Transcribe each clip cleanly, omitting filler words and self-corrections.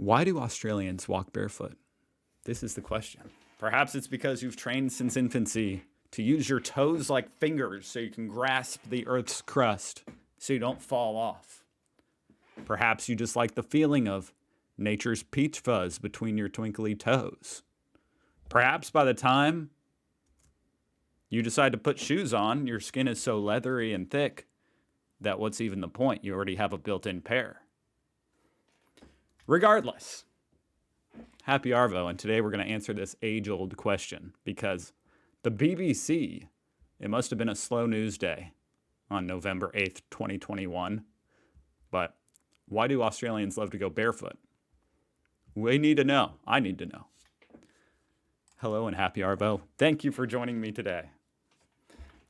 Why do Australians walk barefoot? This is the question. Perhaps it's because you've trained since infancy to use your toes like fingers so you can grasp the Earth's crust so you don't fall off. Perhaps you just like the feeling of nature's peach fuzz between your twinkly toes. Perhaps by the time you decide to put shoes on, your skin is so leathery and thick that what's even the point? You already have a built-in pair. Regardless, happy Arvo, and today we're going to answer this age-old question because the BBC, it must have been a slow news day on November 8th, 2021, but why do Australians love to go barefoot? We need to know. I need to know. Hello and happy Arvo. Thank you for joining me today.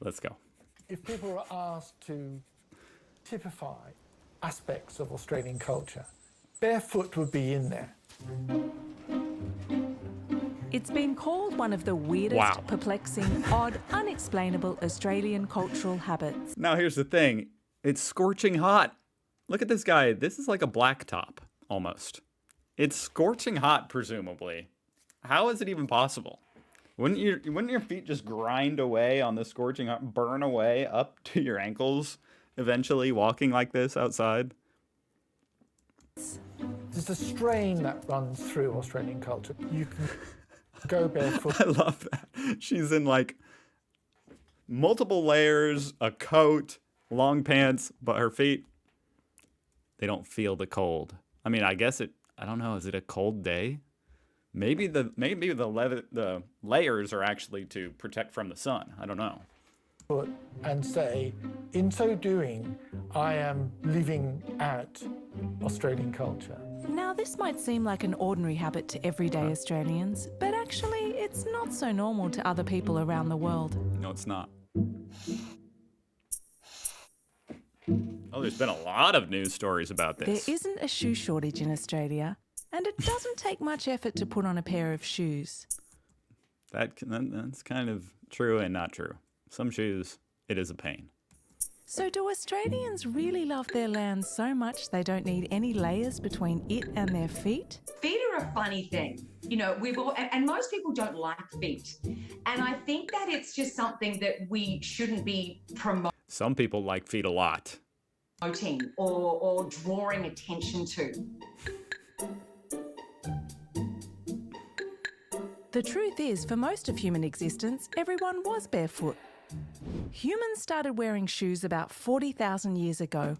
Let's go. If people were asked to typify aspects of Australian culture, barefoot would be in there. It's been called one of the weirdest, perplexing, odd, unexplainable Australian cultural habits. Now here's the thing. It's scorching hot. Look at this guy. This is like a blacktop, almost. It's scorching hot, presumably. How is it even possible? Wouldn't your feet just grind away on the scorching hot, burn away up to your ankles, eventually walking like this outside? There's a strain that runs through Australian culture. You can go barefoot. I love that. She's in like multiple layers, a coat, long pants, but her feet, they don't feel the cold. I mean, I guess I don't know, is it a cold day? Maybe the layers are actually to protect from the sun. I don't know. And say, in so doing, I am living out Australian culture. Now, this might seem like an ordinary habit to everyday Australians, but actually it's not so normal to other people around the world. No, it's not. Oh, there's been a lot of news stories about this. There isn't a shoe shortage in Australia, and it doesn't take much effort to put on a pair of shoes. That's kind of true and not true. Some shoes, it is a pain. So do Australians really love their land so much they don't need any layers between it and their feet? Feet are a funny thing. You know, and most people don't like feet. And I think that it's just something that we shouldn't be promoting. Some people like feet a lot. Or drawing attention to. The truth is, for most of human existence, everyone was barefoot. Humans started wearing shoes about 40,000 years ago.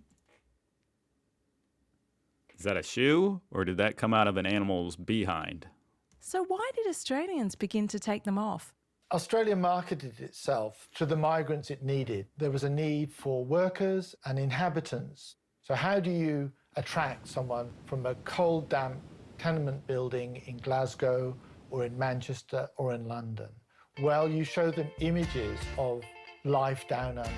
Is that a shoe, or did that come out of an animal's behind? So why did Australians begin to take them off? Australia marketed itself to the migrants it needed. There was a need for workers and inhabitants. So how do you attract someone from a cold, damp tenement building in Glasgow or in Manchester or in London? Well, you show them images of life down under,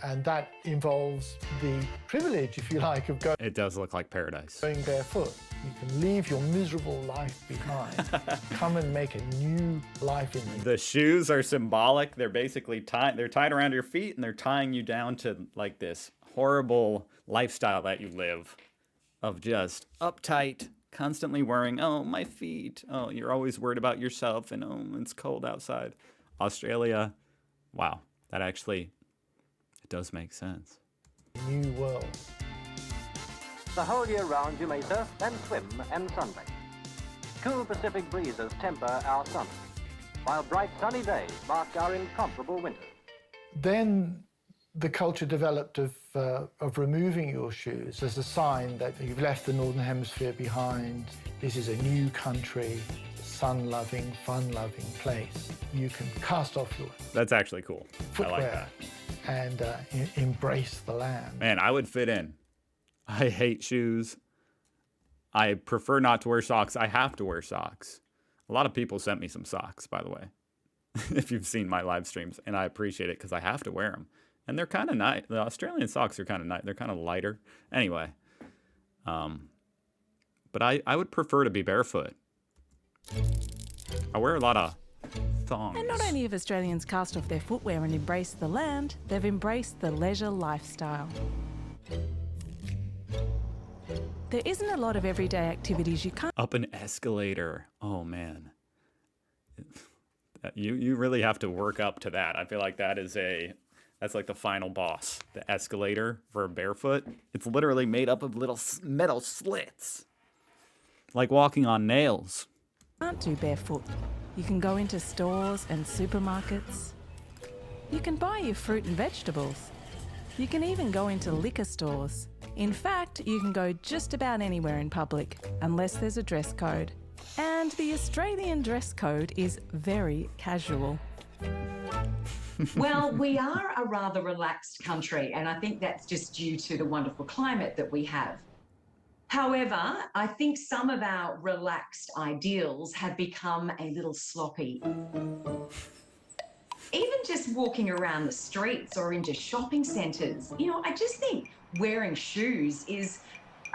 and that involves the privilege, if you like, of going... It does look like paradise. Going barefoot. You can leave your miserable life behind. Come and make a new life in you. The shoes are symbolic. They're basically they're tied around your feet, and they're tying you down to like this horrible lifestyle that you live of just uptight, constantly worrying, oh, my feet. Oh, you're always worried about yourself, and oh, it's cold outside. Australia, wow, that actually, it does make sense. New world. The whole year round you may surf and swim and sunbathe. Cool Pacific breezes temper our summer, while bright sunny days mark our incomparable winter. Then the culture developed of removing your shoes as a sign that you've left the Northern Hemisphere behind. This is a new country, sun-loving, fun-loving place. You can cast off your That's actually cool. footwear I like that. and embrace the land. Man, I would fit in. I hate shoes. I prefer not to wear socks. I have to wear socks. A lot of people sent me some socks, by the way, if you've seen my live streams, and I appreciate it because I have to wear them. And they're kind of nice. The Australian socks are kind of nice. They're kind of lighter. Anyway, but I would prefer to be barefoot. I wear a lot of thongs. And not only have Australians cast off their footwear and embraced the land, they've embraced the leisure lifestyle. There isn't a lot of everyday activities you can't Up an escalator. Oh man. You really have to work up to that. I feel like that's like the final boss. The escalator for a barefoot. It's literally made up of little metal slits. Like walking on nails. do barefoot. You can go into stores and supermarkets. You can buy your fruit and vegetables. You can even go into liquor stores. In fact, you can go just about anywhere in public, unless there's a dress code. And the Australian dress code is very casual. Well, we are a rather relaxed country, and I think that's just due to the wonderful climate that we have. However, I think some of our relaxed ideals have become a little sloppy. Even just walking around the streets or into shopping centres, I just think wearing shoes is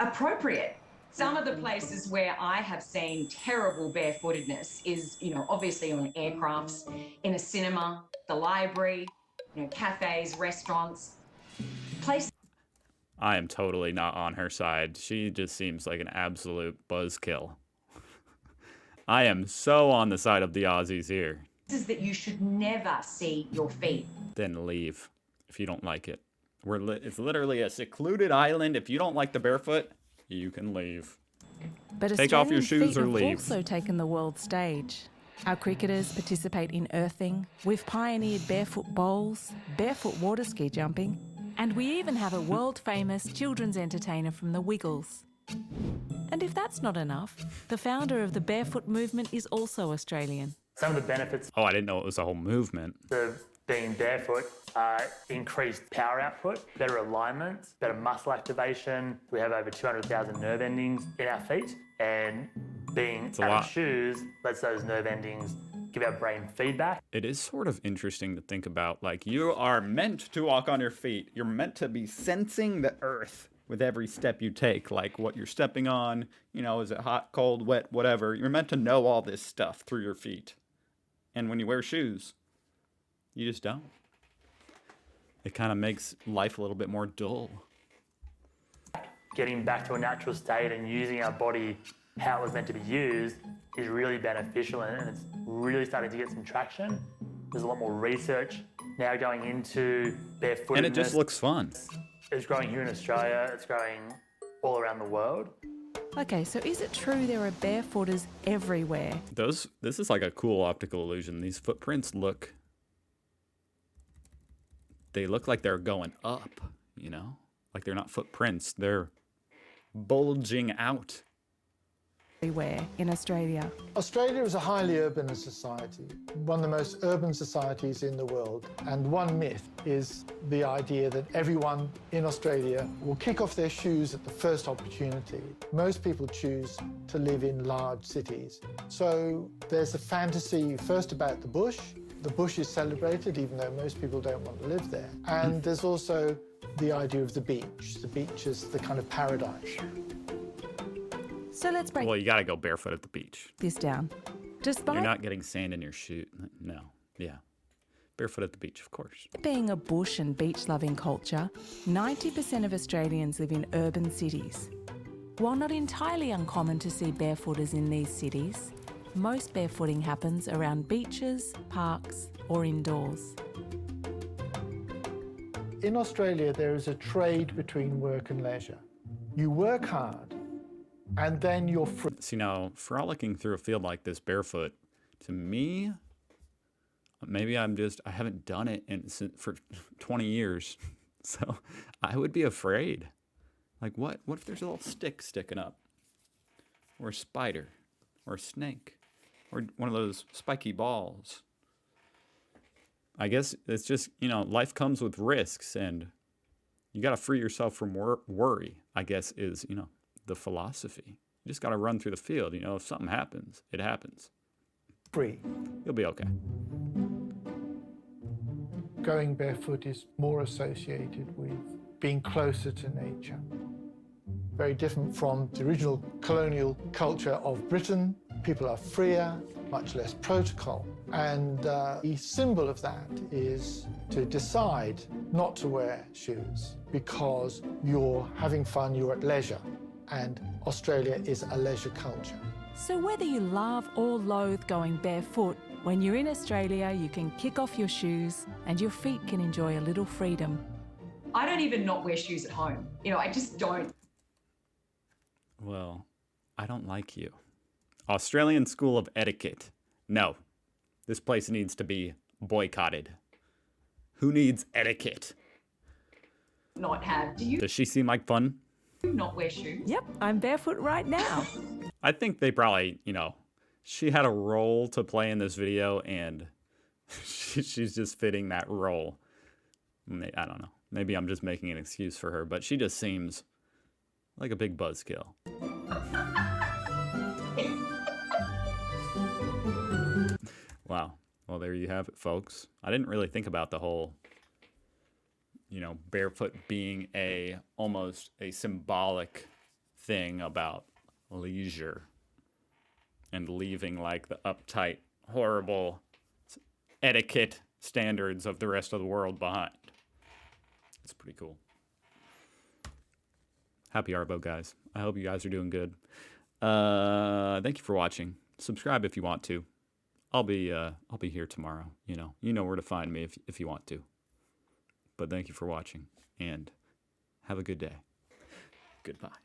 appropriate. Some of the places where I have seen terrible barefootedness is, obviously on aircrafts, in a cinema, the library, cafes, restaurants, places. I am totally not on her side. She just seems like an absolute buzzkill. I am so on the side of the Aussies here. That you should never see your feet. Then leave if you don't like it. It's literally a secluded island. If you don't like the barefoot, you can leave. But Take off your Australian shoes feet or have leave. also taken the world stage. Our cricketers participate in earthing. We've pioneered barefoot bowls, barefoot water ski jumping, and we even have a world-famous children's entertainer from the Wiggles. And if that's not enough, the founder of the barefoot movement is also Australian. Some of the benefits Oh, I didn't know it was a whole movement. of being barefoot are increased power output, better alignment, better muscle activation. We have over 200,000 nerve endings in our feet, and being a out lot. of shoes lets those nerve endings give our brain feedback. It is sort of interesting to think about. Like, you are meant to walk on your feet. You're meant to be sensing the earth with every step you take, like what you're stepping on, is it hot, cold, wet, whatever. You're meant to know all this stuff through your feet. And when you wear shoes, you just don't. It kind of makes life a little bit more dull. Getting back to a natural state and using our body how it was meant to be used is really beneficial, and it's really starting to get some traction. There's a lot more research now going into barefootedness. And it just looks fun. It's growing here in Australia, it's growing all around the world. Okay, so is it true there are barefooters everywhere? This is like a cool optical illusion. These footprints look like they're going up, Like they're not footprints, they're bulging out. Everywhere in Australia. Australia is a highly urban society, one of the most urban societies in the world. And one myth is the idea that everyone in Australia will kick off their shoes at the first opportunity. Most people choose to live in large cities. So there's a fantasy first about the bush. The bush is celebrated, even though most people don't want to live there. And there's also the idea of the beach. The beach is the kind of paradise. So let's break Well, you got to go barefoot at the beach. this down. Despite You're not getting sand in your shoe. No. Yeah. Barefoot at the beach, of course. being a bush and beach-loving culture, 90% of Australians live in urban cities. While not entirely uncommon to see barefooters in these cities, most barefooting happens around beaches, parks, or indoors. In Australia, there is a trade between work and leisure. You work hard, and then you're free. See, now, frolicking through a field like this barefoot, to me, maybe I haven't done it for 20 years. So I would be afraid. Like, what if there's a little stick sticking up? Or a spider? Or a snake? Or one of those spiky balls? I guess it's just, life comes with risks, and you got to free yourself from worry, I guess, is, the philosophy. You just got to run through the field. If something happens, it happens. free. You'll be okay. Going barefoot is more associated with being closer to nature. Very different from the original colonial culture of Britain. People are freer, much less protocol. And the symbol of that is to decide not to wear shoes because you're having fun, you're at leisure. and Australia is a leisure culture. So whether you love or loathe going barefoot, when you're in Australia, you can kick off your shoes and your feet can enjoy a little freedom. I don't even not wear shoes at home. You know, I just don't. Well, I don't like you. Australian School of Etiquette. No, this place needs to be boycotted. Who needs etiquette? Not have. Do you Does she seem like fun? not wear shoes? Yep, I'm barefoot right now. I think they probably, you know, she had a role to play in this video and she's just fitting that role. I don't know. Maybe I'm just making an excuse for her, but she just seems like a big buzzkill. Wow. Well, there you have it, folks. I didn't really think about the whole, you know, barefoot being almost a symbolic thing about leisure and leaving like the uptight, horrible etiquette standards of the rest of the world behind. It's pretty cool. Happy Arvo, guys. I hope you guys are doing good. Thank you for watching. Subscribe if you want to. I'll be here tomorrow. You know where to find me if you want to. But thank you for watching and have a good day. Goodbye.